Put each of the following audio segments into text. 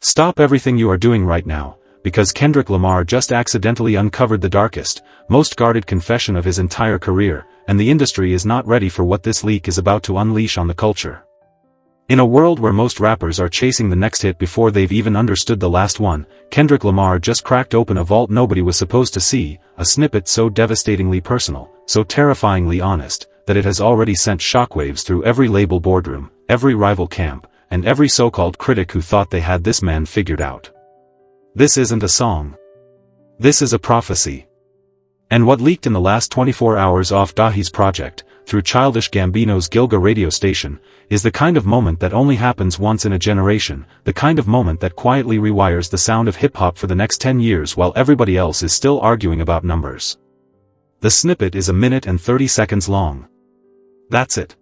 Stop everything you are doing right now, because Kendrick Lamar just accidentally uncovered the darkest, most guarded confession of his entire career, and the industry is not ready for what this leak is about to unleash on the culture. In a world where most rappers are chasing the next hit before they've even understood the last one, Kendrick Lamar just cracked open a vault nobody was supposed to see, a snippet so devastatingly personal, so terrifyingly honest, that it has already sent shockwaves through every label boardroom, every rival camp, and every so-called critic who thought they had this man figured out. This isn't a song. This is a prophecy. And what leaked in the last 24 hours off DaHi's project, through Childish Gambino's Gilga Radio station, is the kind of moment that only happens once in a generation, the kind of moment that quietly rewires the sound of hip-hop for the next 10 years while everybody else is still arguing about numbers. The snippet is 1 minute and 30 seconds long. That's it.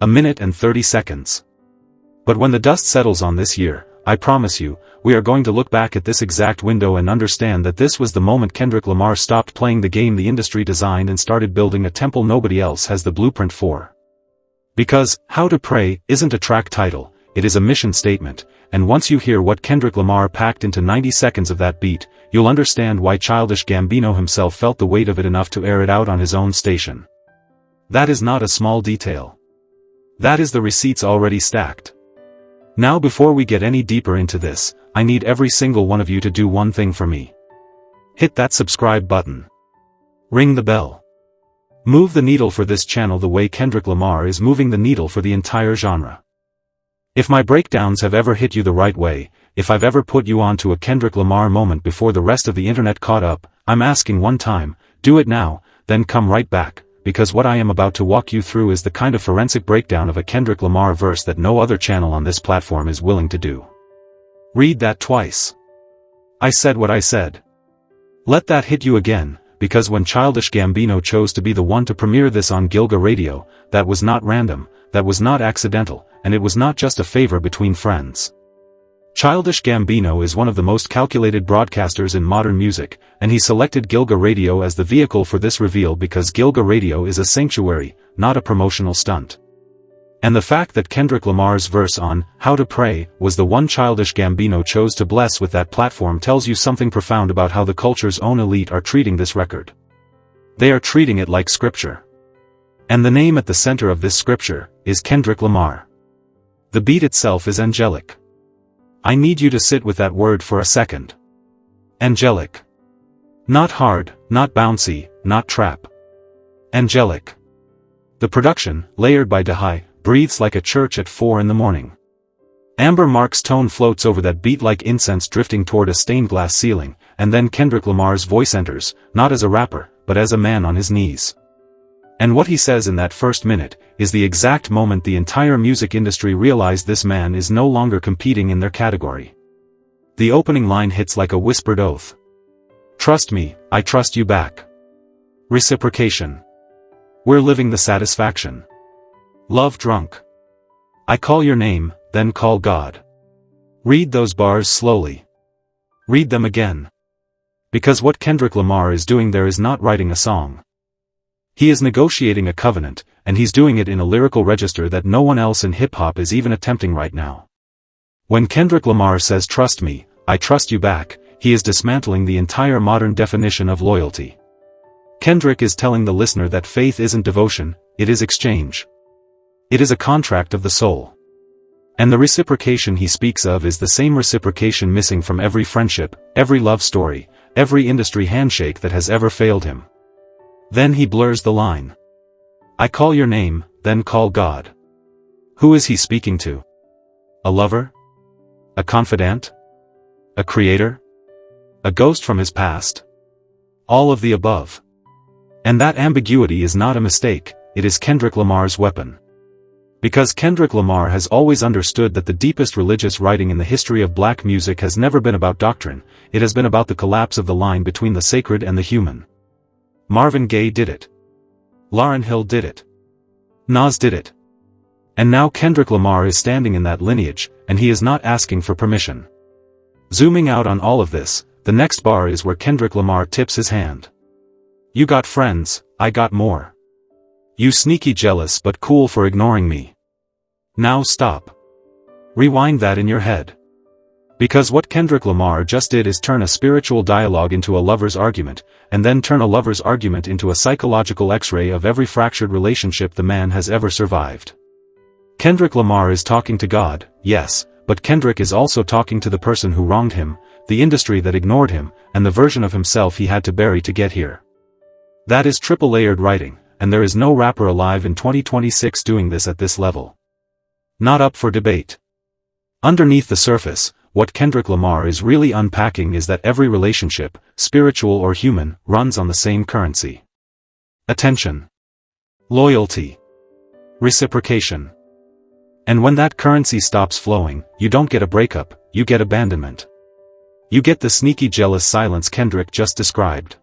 1 minute and 30 seconds. But when the dust settles on this year, I promise you, we are going to look back at this exact window and understand that this was the moment Kendrick Lamar stopped playing the game the industry designed and started building a temple nobody else has the blueprint for. Because, How to Pray isn't a track title, it is a mission statement, and once you hear what Kendrick Lamar packed into 90 seconds of that beat, you'll understand why Childish Gambino himself felt the weight of it enough to air it out on his own station. That is not a small detail. That is the receipts already stacked. Now before we get any deeper into this, I need every single one of you to do one thing for me. Hit that subscribe button. Ring the bell. Move the needle for this channel the way Kendrick Lamar is moving the needle for the entire genre. If my breakdowns have ever hit you the right way, if I've ever put you onto a Kendrick Lamar moment before the rest of the internet caught up, I'm asking one time, do it now, then come right back, because what I am about to walk you through is the kind of forensic breakdown of a Kendrick Lamar verse that no other channel on this platform is willing to do. Read that twice. I said what I said. Let that hit you again, because when Childish Gambino chose to be the one to premiere this on Gilga Radio, that was not random, that was not accidental, and it was not just a favor between friends. Childish Gambino is one of the most calculated broadcasters in modern music, and he selected Gilga Radio as the vehicle for this reveal because Gilga Radio is a sanctuary, not a promotional stunt. And the fact that Kendrick Lamar's verse on How to Pray was the one Childish Gambino chose to bless with that platform tells you something profound about how the culture's own elite are treating this record. They are treating it like scripture. And the name at the center of this scripture is Kendrick Lamar. The beat itself is angelic. I need you to sit with that word for a second. Angelic. Not hard, not bouncy, not trap. Angelic. The production, layered by DaHi, breathes like a church at 4 in the morning. Amber Mark's tone floats over that beat like incense drifting toward a stained glass ceiling, and then Kendrick Lamar's voice enters, not as a rapper, but as a man on his knees. And what he says in that first minute, is the exact moment the entire music industry realized this man is no longer competing in their category. The opening line hits like a whispered oath. Trust me, I trust you back. Reciprocation. We're living the satisfaction. Love drunk. I call your name, then call God. Read those bars slowly. Read them again. Because what Kendrick Lamar is doing there is not writing a song. He is negotiating a covenant, and he's doing it in a lyrical register that no one else in hip-hop is even attempting right now. When Kendrick Lamar says trust me, I trust you back, he is dismantling the entire modern definition of loyalty. Kendrick is telling the listener that faith isn't devotion, it is exchange. It is a contract of the soul. And the reciprocation he speaks of is the same reciprocation missing from every friendship, every love story, every industry handshake that has ever failed him. Then he blurs the line. I call your name, then call God. Who is he speaking to? A lover? A confidant? A creator? A ghost from his past? All of the above. And that ambiguity is not a mistake, it is Kendrick Lamar's weapon. Because Kendrick Lamar has always understood that the deepest religious writing in the history of black music has never been about doctrine, it has been about the collapse of the line between the sacred and the human. Marvin Gaye did it. Lauryn Hill did it. Nas did it. And now Kendrick Lamar is standing in that lineage, and he is not asking for permission. Zooming out on all of this, the next bar is where Kendrick Lamar tips his hand. You got friends, I got more. You sneaky jealous but cool for ignoring me. Now stop. Rewind that in your head. Because what Kendrick Lamar just did is turn a spiritual dialogue into a lover's argument, and then turn a lover's argument into a psychological X-ray of every fractured relationship the man has ever survived. Kendrick Lamar is talking to God, yes, but Kendrick is also talking to the person who wronged him, the industry that ignored him, and the version of himself he had to bury to get here. That is triple-layered writing, and there is no rapper alive in 2026 doing this at this level. Not up for debate. Underneath the surface, what Kendrick Lamar is really unpacking is that every relationship, spiritual or human, runs on the same currency. Attention. Loyalty. Reciprocation. And when that currency stops flowing, you don't get a breakup, you get abandonment. You get the sneaky jealous silence Kendrick just described.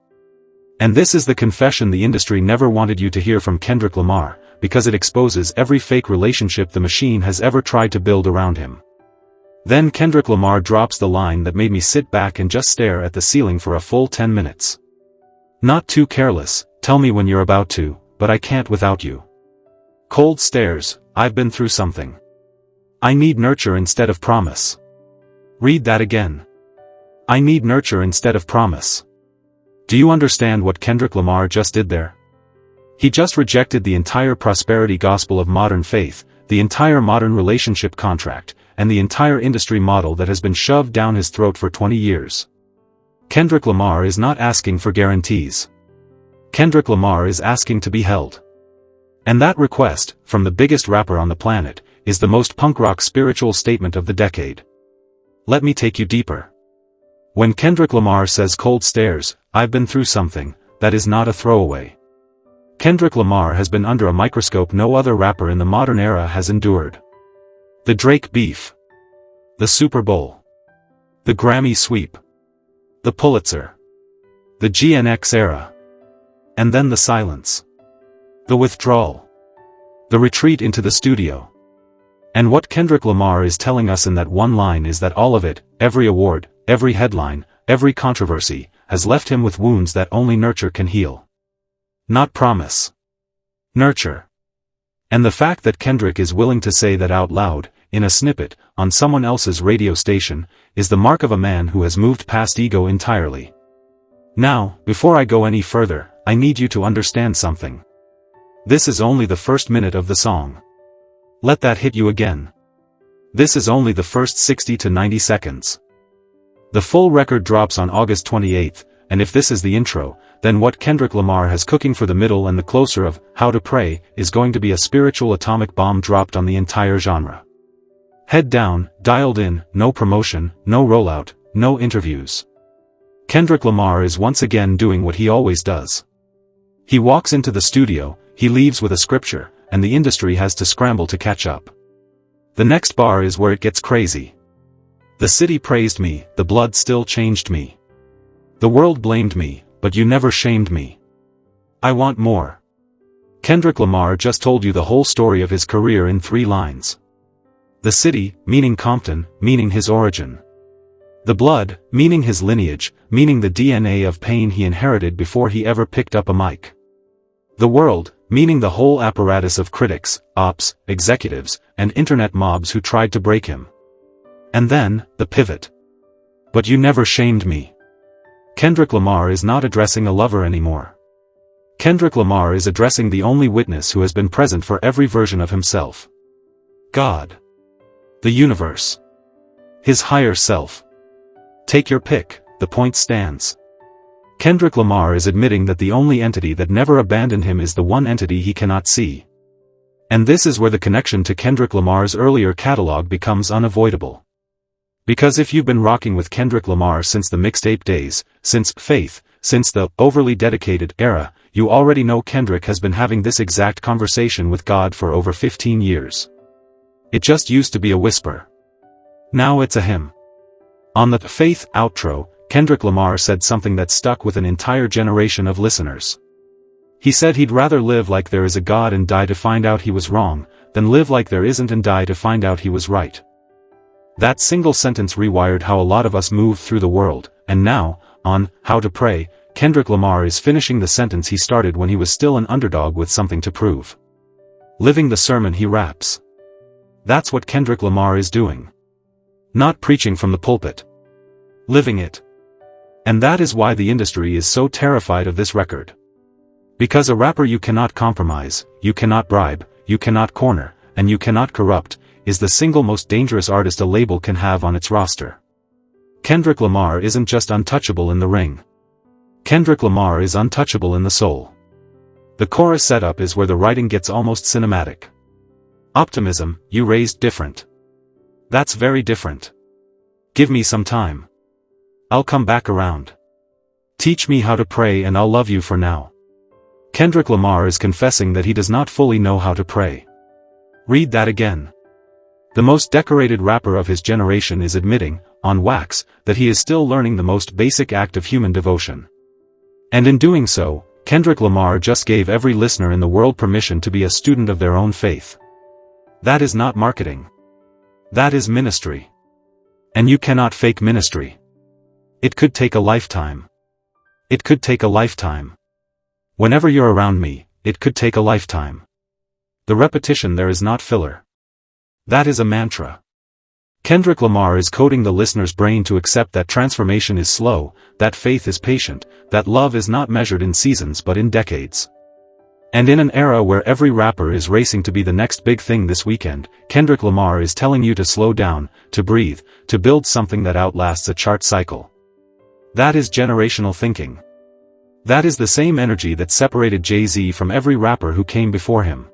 And this is the confession the industry never wanted you to hear from Kendrick Lamar, because it exposes every fake relationship the machine has ever tried to build around him. Then Kendrick Lamar drops the line that made me sit back and just stare at the ceiling for a full 10 minutes. Not too careless, tell me when you're about to, but I can't without you. Cold stares, I've been through something. I need nurture instead of promise. Read that again. I need nurture instead of promise. Do you understand what Kendrick Lamar just did there? He just rejected the entire prosperity gospel of modern faith, the entire modern relationship contract, and the entire industry model that has been shoved down his throat for 20 years. Kendrick Lamar is not asking for guarantees. Kendrick Lamar is asking to be held. And that request, from the biggest rapper on the planet, is the most punk rock spiritual statement of the decade. Let me take you deeper. When Kendrick Lamar says cold stares, I've been through something, that is not a throwaway. Kendrick Lamar has been under a microscope no other rapper in the modern era has endured. The Drake beef. The Super Bowl. The Grammy sweep. The Pulitzer. The GNX era. And then the silence. The withdrawal. The retreat into the studio. And what Kendrick Lamar is telling us in that one line is that all of it, every award, every headline, every controversy, has left him with wounds that only nurture can heal. Not promise. Nurture. And the fact that Kendrick is willing to say that out loud, in a snippet, on someone else's radio station, is the mark of a man who has moved past ego entirely. Now, before I go any further, I need you to understand something. This is only the first minute of the song. Let that hit you again. This is only the first 60 to 90 seconds. The full record drops on August 28th, and if this is the intro, then what Kendrick Lamar has cooking for the middle and the closer of How to Pray is going to be a spiritual atomic bomb dropped on the entire genre. Head down, dialed in, no promotion, no rollout, no interviews. Kendrick Lamar is once again doing what he always does. He walks into the studio, he leaves with a scripture, and the industry has to scramble to catch up. The next bar is where it gets crazy. The city praised me, the blood still changed me. The world blamed me, but you never shamed me. I want more. Kendrick Lamar just told you the whole story of his career in 3 lines. The city, meaning Compton, meaning his origin. The blood, meaning his lineage, meaning the DNA of pain he inherited before he ever picked up a mic. The world, meaning the whole apparatus of critics, ops, executives, and internet mobs who tried to break him. And then, the pivot. But you never shamed me. Kendrick Lamar is not addressing a lover anymore. Kendrick Lamar is addressing the only witness who has been present for every version of himself. God. The universe. His higher self. Take your pick, the point stands. Kendrick Lamar is admitting that the only entity that never abandoned him is the one entity he cannot see. And this is where the connection to Kendrick Lamar's earlier catalog becomes unavoidable. Because if you've been rocking with Kendrick Lamar since the mixtape days, since Faith, since the overly dedicated era, you already know Kendrick has been having this exact conversation with God for over 15 years. It just used to be a whisper. Now it's a hymn. On the Faith outro, Kendrick Lamar said something that stuck with an entire generation of listeners. He said he'd rather live like there is a God and die to find out he was wrong, than live like there isn't and die to find out he was right. That single sentence rewired how a lot of us move through the world, and now, on How to Pray, Kendrick Lamar is finishing the sentence he started when he was still an underdog with something to prove. Living the sermon he raps. That's what Kendrick Lamar is doing. Not preaching from the pulpit. Living it. And that is why the industry is so terrified of this record. Because a rapper you cannot compromise, you cannot bribe, you cannot corner, and you cannot corrupt, is the single most dangerous artist a label can have on its roster. Kendrick Lamar isn't just untouchable in the ring. Kendrick Lamar is untouchable in the soul. The chorus setup is where the writing gets almost cinematic. Optimism, you raised different. That's very different. Give me some time. I'll come back around. Teach me how to pray and I'll love you for now. Kendrick Lamar is confessing that he does not fully know how to pray. Read that again. The most decorated rapper of his generation is admitting, on wax, that he is still learning the most basic act of human devotion. And in doing so, Kendrick Lamar just gave every listener in the world permission to be a student of their own faith. That is not marketing. That is ministry. And you cannot fake ministry. It could take a lifetime. It could take a lifetime. Whenever you're around me, it could take a lifetime. The repetition there is not filler. That is a mantra. Kendrick Lamar is coding the listener's brain to accept that transformation is slow, that faith is patient, that love is not measured in seasons but in decades. And in an era where every rapper is racing to be the next big thing this weekend, Kendrick Lamar is telling you to slow down, to breathe, to build something that outlasts a chart cycle. That is generational thinking. That is the same energy that separated Jay-Z from every rapper who came before him.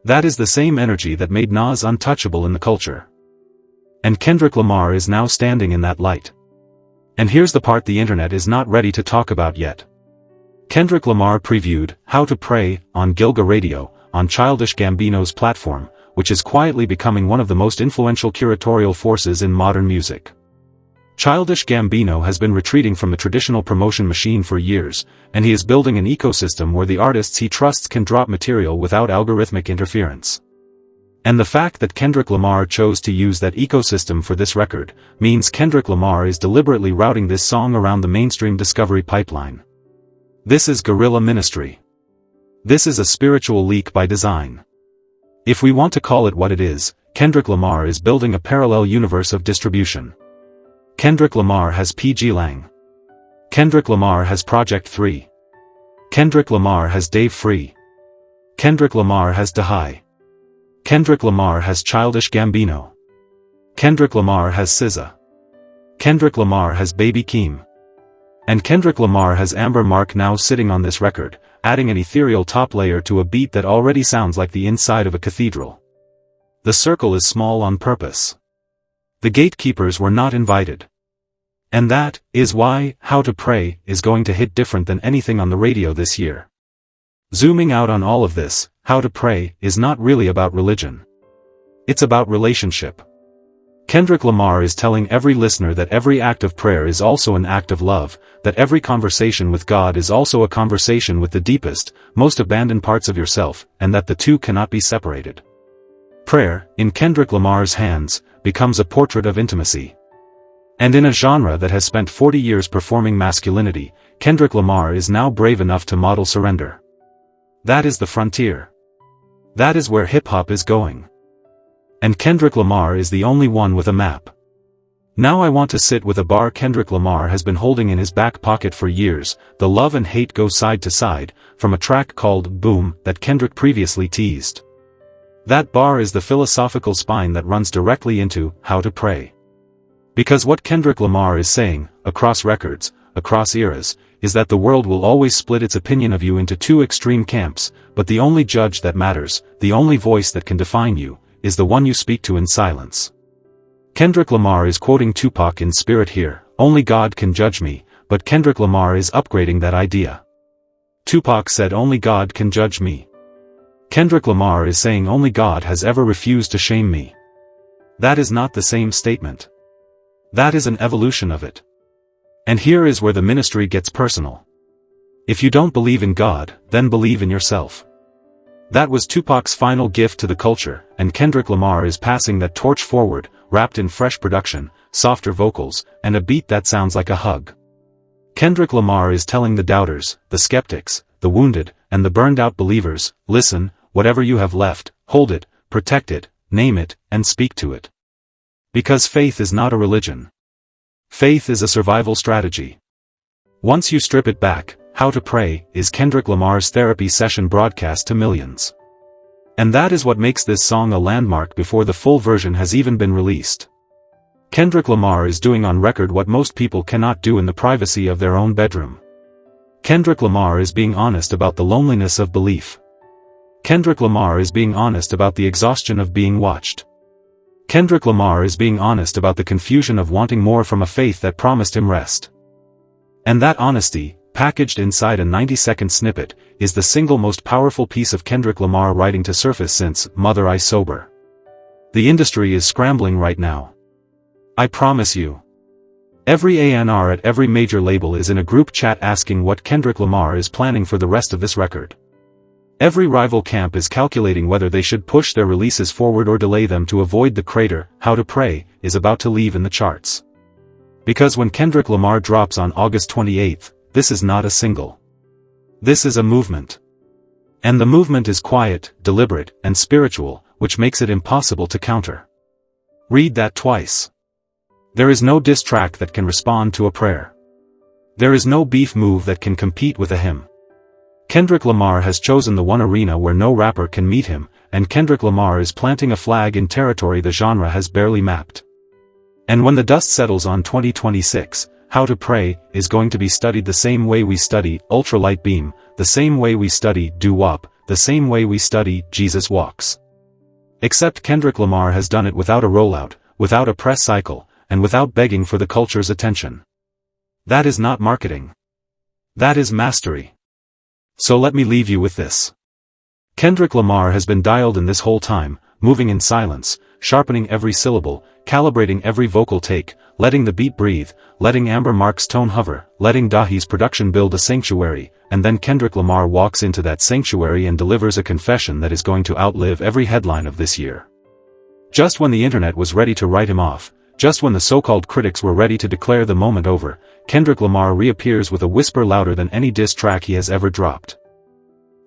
That is the same energy that made Nas untouchable in the culture. And Kendrick Lamar is now standing in that light. And here's the part the internet is not ready to talk about yet. Kendrick Lamar previewed How to Pray on Gilga Radio, on Childish Gambino's platform, which is quietly becoming one of the most influential curatorial forces in modern music. Childish Gambino has been retreating from the traditional promotion machine for years, and he is building an ecosystem where the artists he trusts can drop material without algorithmic interference. And the fact that Kendrick Lamar chose to use that ecosystem for this record, means Kendrick Lamar is deliberately routing this song around the mainstream discovery pipeline. This is guerrilla ministry. This is a spiritual leak by design. If we want to call it what it is, Kendrick Lamar is building a parallel universe of distribution. Kendrick Lamar has pgLang. Kendrick Lamar has Project 3. Kendrick Lamar has Dave Free. Kendrick Lamar has DaHi. Kendrick Lamar has Childish Gambino. Kendrick Lamar has SZA. Kendrick Lamar has Baby Keem. And Kendrick Lamar has Amber Mark now sitting on this record, adding an ethereal top layer to a beat that already sounds like the inside of a cathedral. The circle is small on purpose. The gatekeepers were not invited. And that is why How to Pray is going to hit different than anything on the radio this year. Zooming out on all of this, How to Pray is not really about religion. It's about relationship. Kendrick Lamar is telling every listener that every act of prayer is also an act of love, that every conversation with God is also a conversation with the deepest, most abandoned parts of yourself, and that the two cannot be separated. Prayer, in Kendrick Lamar's hands, becomes a portrait of intimacy. And in a genre that has spent 40 years performing masculinity, Kendrick Lamar is now brave enough to model surrender. That is the frontier. That is where hip-hop is going. And Kendrick Lamar is the only one with a map. Now I Want to Sit with a Bar. Kendrick Lamar has been holding in his back pocket for years, The Love and Hate Go Side to Side, from a track called Boom that Kendrick previously teased. That bar is the philosophical spine that runs directly into How to Pray. Because what Kendrick Lamar is saying, across records, across eras, is that the world will always split its opinion of you into two extreme camps, but the only judge that matters, the only voice that can define you, is the one you speak to in silence. Kendrick Lamar is quoting Tupac in spirit here, only God can judge me, but Kendrick Lamar is upgrading that idea. Tupac said only God can judge me. Kendrick Lamar is saying only God has ever refused to shame me. That is not the same statement. That is an evolution of it. And here is where the ministry gets personal. If you don't believe in God, then believe in yourself. That was Tupac's final gift to the culture, and Kendrick Lamar is passing that torch forward, wrapped in fresh production, softer vocals, and a beat that sounds like a hug. Kendrick Lamar is telling the doubters, the skeptics, the wounded, and the burned-out believers, listen, whatever you have left, hold it, protect it, name it, and speak to it. Because faith is not a religion. Faith is a survival strategy. Once you strip it back, How to Pray is Kendrick Lamar's therapy session broadcast to millions. And that is what makes this song a landmark before the full version has even been released. Kendrick Lamar is doing on record what most people cannot do in the privacy of their own bedroom. Kendrick Lamar is being honest about the loneliness of belief. Kendrick Lamar is being honest about the exhaustion of being watched. Kendrick Lamar is being honest about the confusion of wanting more from a faith that promised him rest. And that honesty, packaged inside a 90-second snippet, is the single most powerful piece of Kendrick Lamar writing to surface since Mother I Sober. The industry is scrambling right now. I promise you. Every A&R at every major label is in a group chat asking what Kendrick Lamar is planning for the rest of this record. Every rival camp is calculating whether they should push their releases forward or delay them to avoid the crater How to Pray is about to leave in the charts. Because when Kendrick Lamar drops on August 28th, this is not a single. This is a movement. And the movement is quiet, deliberate, and spiritual, which makes it impossible to counter. Read that twice. There is no diss track that can respond to a prayer. There is no beef move that can compete with a hymn. Kendrick Lamar has chosen the one arena where no rapper can meet him, and Kendrick Lamar is planting a flag in territory the genre has barely mapped. And when the dust settles on 2026, How to Pray is going to be studied the same way we study Ultralight Beam, the same way we study Doo-Wop, the same way we study Jesus Walks. Except Kendrick Lamar has done it without a rollout, without a press cycle, and without begging for the culture's attention. That is not marketing. That is mastery. So let me leave you with this. Kendrick Lamar has been dialed in this whole time, moving in silence, sharpening every syllable, calibrating every vocal take, letting the beat breathe, letting Amber Mark's tone hover, letting DaHi's production build a sanctuary, and then Kendrick Lamar walks into that sanctuary and delivers a confession that is going to outlive every headline of this year. Just when the internet was ready to write him off, just when the so-called critics were ready to declare the moment over, Kendrick Lamar reappears with a whisper louder than any diss track he has ever dropped.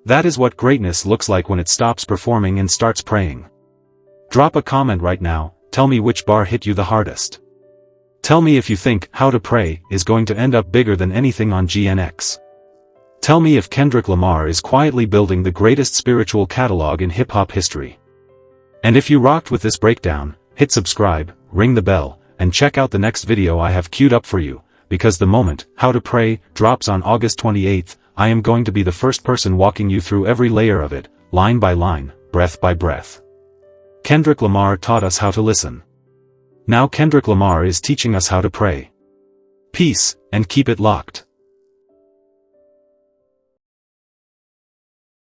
That is what greatness looks like when it stops performing and starts praying. Drop a comment right now, tell me which bar hit you the hardest. Tell me if you think How to Pray is going to end up bigger than anything on GNX. Tell me if Kendrick Lamar is quietly building the greatest spiritual catalog in hip-hop history. And if you rocked with this breakdown, hit subscribe, ring the bell, and check out the next video I have queued up for you, because the moment How to Pray drops on August 28th, I am going to be the first person walking you through every layer of it, line by line, breath by breath. Kendrick Lamar taught us how to listen. Now Kendrick Lamar is teaching us how to pray. Peace, and keep it locked.